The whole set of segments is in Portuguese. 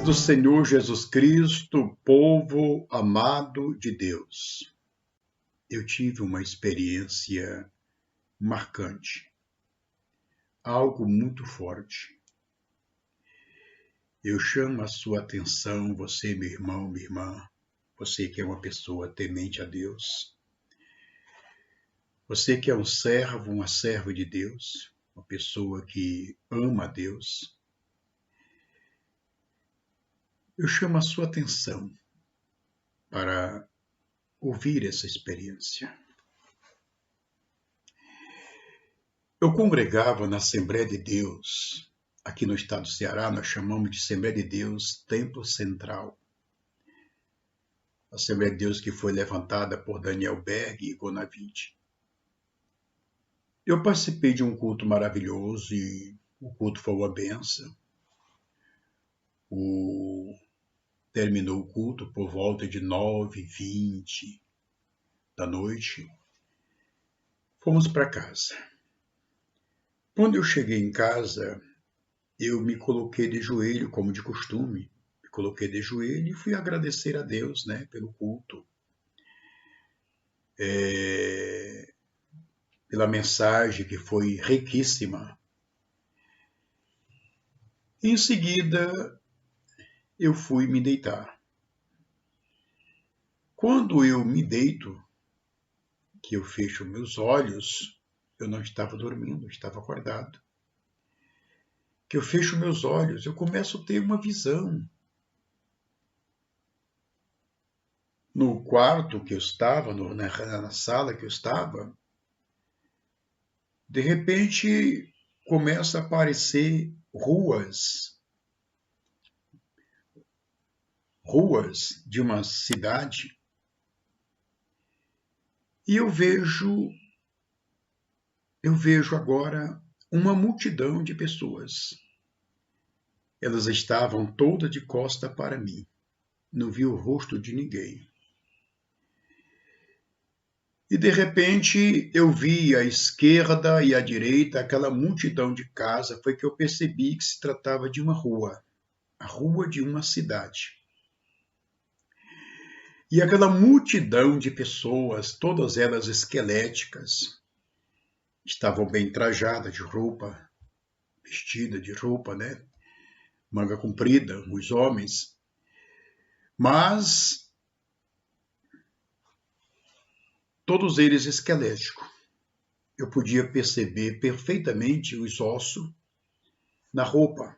do Senhor Jesus Cristo, povo amado de Deus. Eu tive uma experiência marcante, algo muito forte. Eu chamo a sua atenção, você, meu irmão, minha irmã, você que é uma pessoa temente a Deus, você que é um servo, uma serva de Deus, uma pessoa que ama a Deus. Eu chamo a sua atenção para ouvir essa experiência. Eu congregava na Assembleia de Deus, aqui no estado do Ceará, nós chamamos de Assembleia de Deus Templo Central. A Assembleia de Deus que foi levantada por Daniel Berg e Gonavide. Eu participei de um culto maravilhoso e o culto foi uma bênção. Terminou o culto por volta de 9h20 da noite. Fomos para casa. Quando eu cheguei em casa, eu me coloquei de joelho, como de costume. Me coloquei de joelho e fui agradecer a Deus, pelo culto. Pela mensagem que foi riquíssima. Em seguida, eu fui me deitar. Quando eu me deito, que eu fecho meus olhos, eu não estava dormindo, eu estava acordado. Que eu fecho meus olhos, eu começo a ter uma visão. No quarto que eu estava, na sala que eu estava, de repente começa a aparecer ruas de uma cidade, e eu vejo agora uma multidão de pessoas. Elas estavam todas de costa para mim. Não vi o rosto de ninguém. E de repente eu vi à esquerda e à direita aquela multidão de casa. Foi que eu percebi que se tratava de uma rua, a rua de uma cidade. E aquela multidão de pessoas, todas elas esqueléticas, estavam bem trajadas de roupa, vestida de roupa, manga comprida, os homens, mas todos eles esqueléticos. Eu podia perceber perfeitamente os ossos na roupa.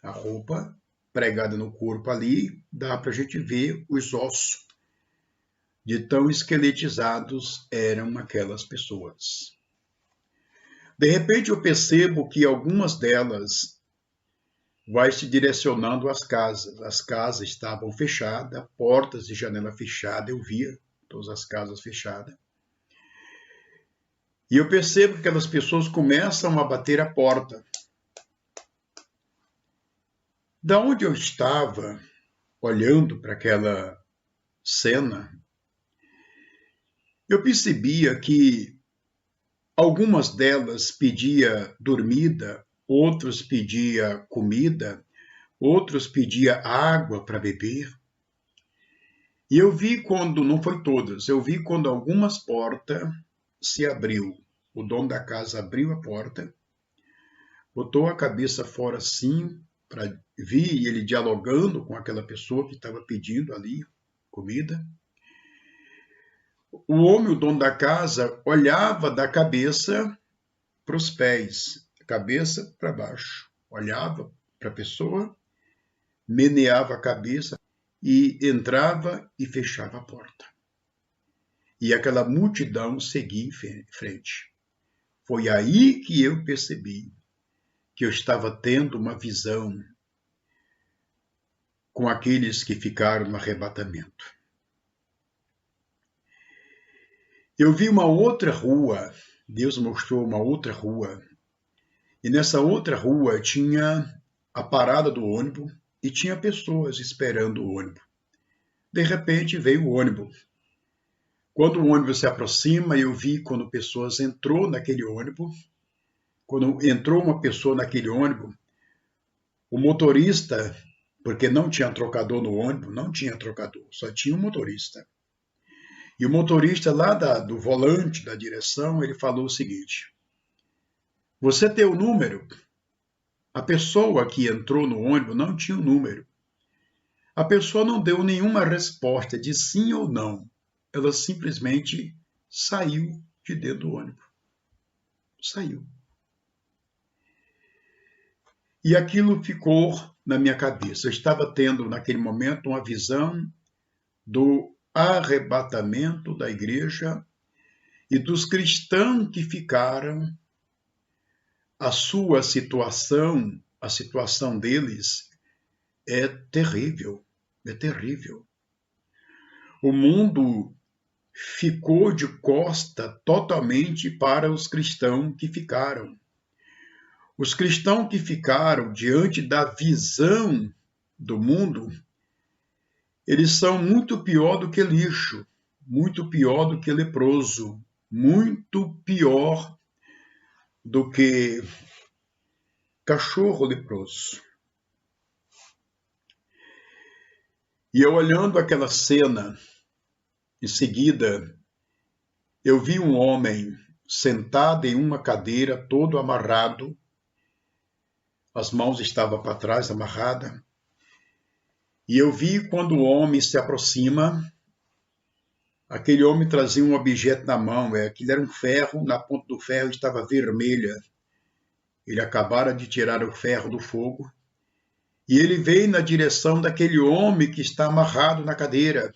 A roupa pregada no corpo ali, dá para a gente ver os ossos de tão esqueletizados eram aquelas pessoas. De repente eu percebo que algumas delas vai se direcionando às casas. As casas estavam fechadas, portas e janela fechadas, eu via todas as casas fechadas. E eu percebo que aquelas pessoas começam a bater a porta. Da onde eu estava, olhando para aquela cena, eu percebia que algumas delas pediam dormida, outros pediam comida, outros pediam água para beber. E eu vi quando, não foi todas, eu vi quando algumas portas se abriu. O dono da casa abriu a porta, botou a cabeça fora assim, para ver ele dialogando com aquela pessoa que estava pedindo ali comida. O homem, o dono da casa, olhava da cabeça para os pés, cabeça para baixo. Olhava para a pessoa, meneava a cabeça e entrava e fechava a porta. E aquela multidão seguia em frente. Foi aí que eu percebi que eu estava tendo uma visão com aqueles que ficaram no arrebatamento. Eu vi uma outra rua, Deus mostrou uma outra rua, e nessa outra rua tinha a parada do ônibus e tinha pessoas esperando o ônibus. De repente veio o ônibus. Quando o ônibus se aproxima, eu vi quando pessoas entrou naquele ônibus. Quando entrou uma pessoa naquele ônibus, o motorista porque não tinha trocador no ônibus, não tinha trocador, só tinha um motorista. E o motorista lá do volante, da direção, ele falou o seguinte: você tem o número? A pessoa que entrou no ônibus não tinha o número. A pessoa não deu nenhuma resposta de sim ou não. Ela simplesmente saiu de dentro do ônibus. Saiu. E aquilo ficou na minha cabeça. Eu estava tendo, naquele momento, uma visão do arrebatamento da igreja e dos cristãos que ficaram. A sua situação, a situação deles é terrível, é terrível. O mundo ficou de costa totalmente para os cristãos que ficaram. Os cristãos que ficaram diante da visão do mundo, eles são muito pior do que lixo, muito pior do que leproso, muito pior do que cachorro leproso. E eu olhando aquela cena, em seguida, eu vi um homem sentado em uma cadeira, todo amarrado, as mãos estavam para trás, amarradas, e eu vi quando o homem se aproxima, aquele homem trazia um objeto na mão, aquilo era um ferro, na ponta do ferro estava vermelha. Ele acabara de tirar o ferro do fogo, e ele veio na direção daquele homem que está amarrado na cadeira,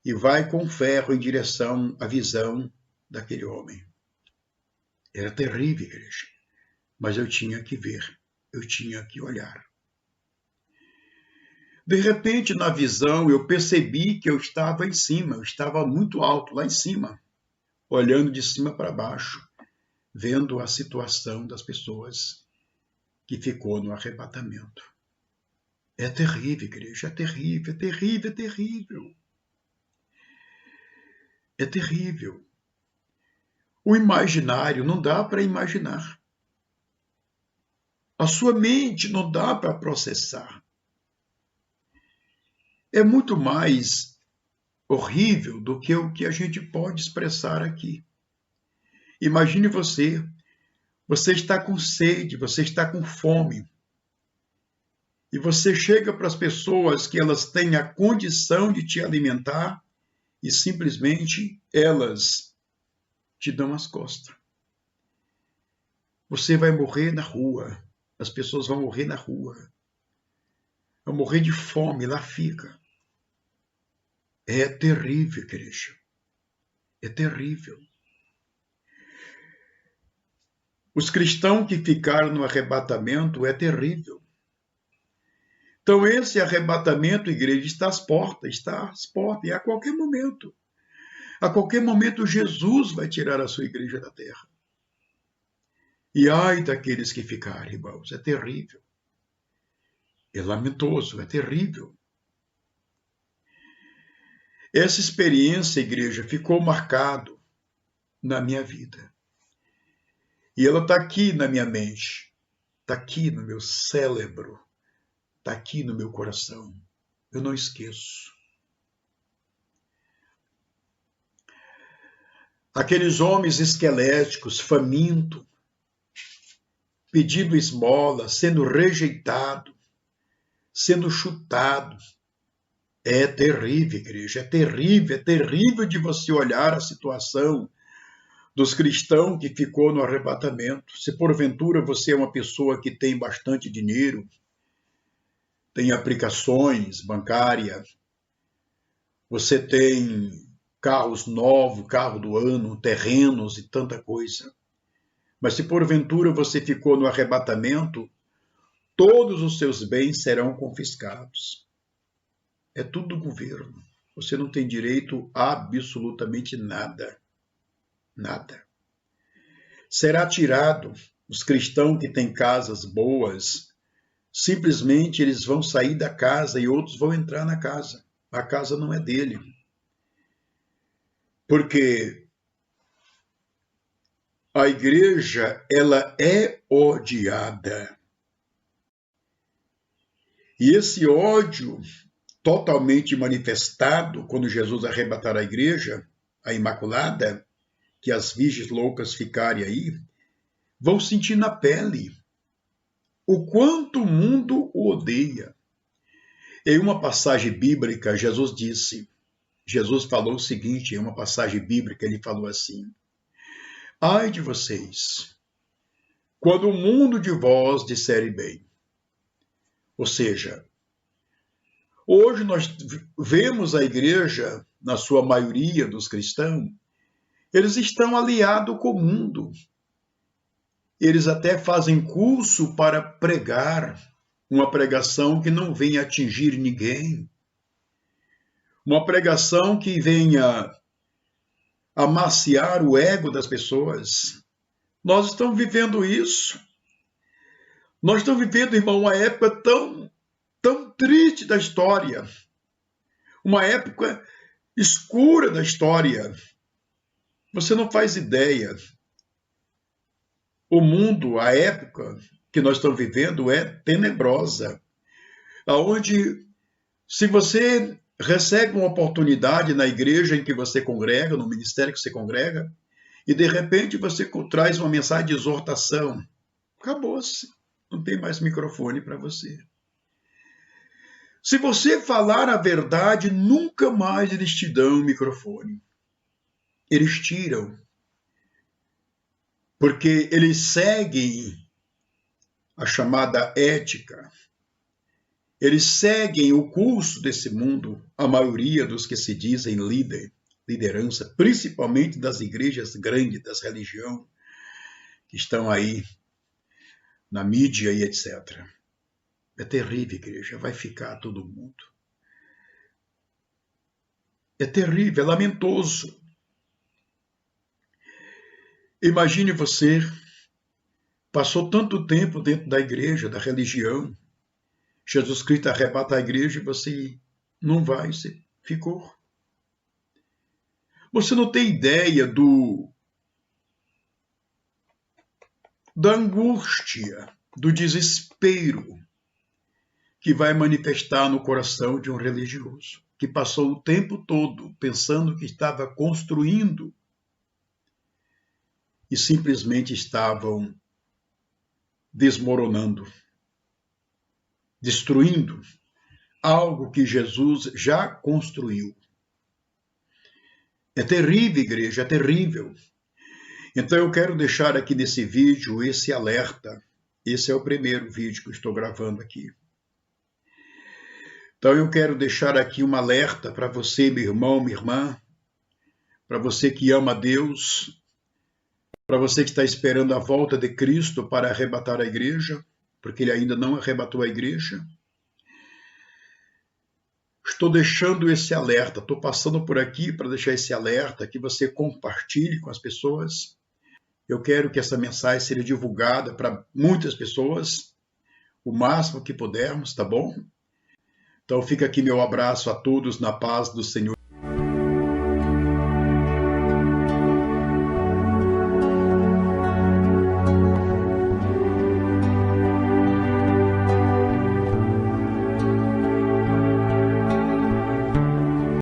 e vai com o ferro em direção à visão daquele homem. Era terrível, igreja, mas eu tinha que ver, eu tinha que olhar. De repente, na visão, eu percebi que eu estava em cima, eu estava muito alto, lá em cima, olhando de cima para baixo, vendo a situação das pessoas que ficou no arrebatamento. É terrível, igreja, é terrível, é terrível, é terrível. É terrível. O imaginário não dá para imaginar. A sua mente não dá para processar. É muito mais horrível do que o que a gente pode expressar aqui. Imagine você está com sede, você está com fome, e você chega para as pessoas que elas têm a condição de te alimentar e simplesmente elas te dão as costas. Você vai morrer na rua, as pessoas vão morrer na rua, vão morrer de fome, lá fica. É terrível, igreja. É terrível. Os cristãos que ficaram no arrebatamento é terrível. Então esse arrebatamento, igreja, está às portas, e a qualquer momento. A qualquer momento Jesus vai tirar a sua igreja da terra. E ai daqueles que ficarem, irmãos, é terrível. É lamentoso, é terrível. Essa experiência, igreja, ficou marcado na minha vida. E ela está aqui na minha mente, está aqui no meu cérebro, está aqui no meu coração. Eu não esqueço. Aqueles homens esqueléticos, famintos, pedindo esmola, sendo rejeitado, sendo chutado. É terrível, igreja, é terrível de você olhar a situação dos cristãos que ficou no arrebatamento. Se porventura você é uma pessoa que tem bastante dinheiro, tem aplicações bancárias, você tem carros novos, carro do ano, terrenos e tanta coisa. Mas se porventura você ficou no arrebatamento, todos os seus bens serão confiscados. É tudo do governo. Você não tem direito a absolutamente nada. Nada. Será tirado. Os cristãos que têm casas boas, simplesmente eles vão sair da casa e outros vão entrar na casa. A casa não é dele. Porque a igreja, ela é odiada. E esse ódio totalmente manifestado quando Jesus arrebatar a igreja, a Imaculada, que as virgens loucas ficarem aí, vão sentir na pele o quanto o mundo o odeia. Em uma passagem bíblica, Jesus falou o seguinte, em uma passagem bíblica, ele falou assim: ai de vocês, quando o mundo de vós disser bem. Ou seja, hoje nós vemos a igreja, na sua maioria dos cristãos, eles estão aliados com o mundo. Eles até fazem curso para pregar, uma pregação que não venha atingir ninguém, uma pregação que venha amaciar o ego das pessoas. Nós estamos vivendo isso. Nós estamos vivendo, irmão, uma época tão triste da história, uma época escura da história. Você não faz ideia. O mundo, a época que nós estamos vivendo é tenebrosa, aonde se você recebe uma oportunidade na igreja em que você congrega, no ministério que você congrega, e de repente você traz uma mensagem de exortação, acabou-se, não tem mais microfone para você. Se você falar a verdade, nunca mais eles te dão o microfone. Eles tiram. Porque eles seguem a chamada ética. Eles seguem o curso desse mundo, a maioria dos que se dizem liderança, principalmente das igrejas grandes, das religiões, que estão aí na mídia e etc. É terrível, igreja, vai ficar todo mundo. É terrível, é lamentoso. Imagine você, passou tanto tempo dentro da igreja, da religião, Jesus Cristo arrebata a igreja e você não vai, você ficou. Você não tem ideia da angústia, do desespero que vai manifestar no coração de um religioso, que passou o tempo todo pensando que estava construindo e simplesmente estavam desmoronando, destruindo algo que Jesus já construiu. É terrível, igreja, é terrível. Então eu quero deixar aqui nesse vídeo esse alerta. Esse é o primeiro vídeo que eu estou gravando aqui. Então eu quero deixar aqui um alerta para você, meu irmão, minha irmã, para você que ama Deus, para você que está esperando a volta de Cristo para arrebatar a igreja, porque ele ainda não arrebatou a igreja. Estou deixando esse alerta, estou passando por aqui para deixar esse alerta, que você compartilhe com as pessoas. Eu quero que essa mensagem seja divulgada para muitas pessoas, o máximo que pudermos, tá bom? Então fica aqui meu abraço a todos na paz do Senhor.